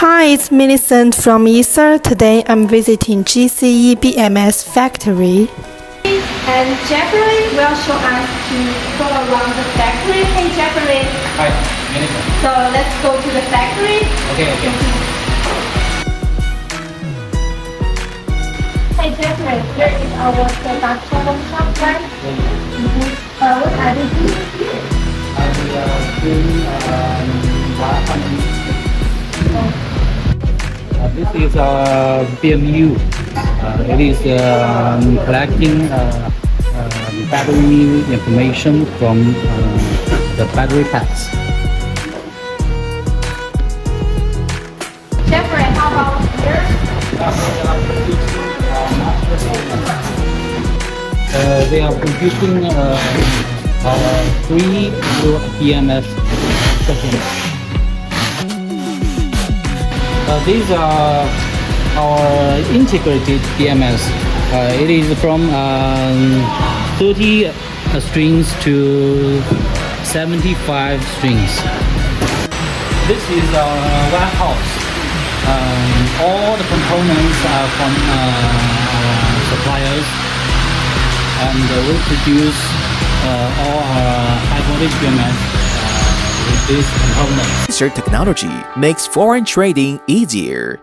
Hi, it's Millicent from Ecer. Today I'm visiting GCE BMS factory. And Jeffrey will show us to go around the factory. Hey Jeffrey. Hi, Millicent. So let's go to the factory. Okay. Hey Jeffrey, here is our production shop, right? What are they doing here? This is BMU. It is collecting battery information from the battery packs. Jeffrey, how about here? They are producing 3 BMS stations. These are our integrated BMS. It is from 30 strings to 75 strings. This is our warehouse. All the components are from our suppliers, and we produce all our high voltage BMS with these components. Ecer technology makes foreign trading easier.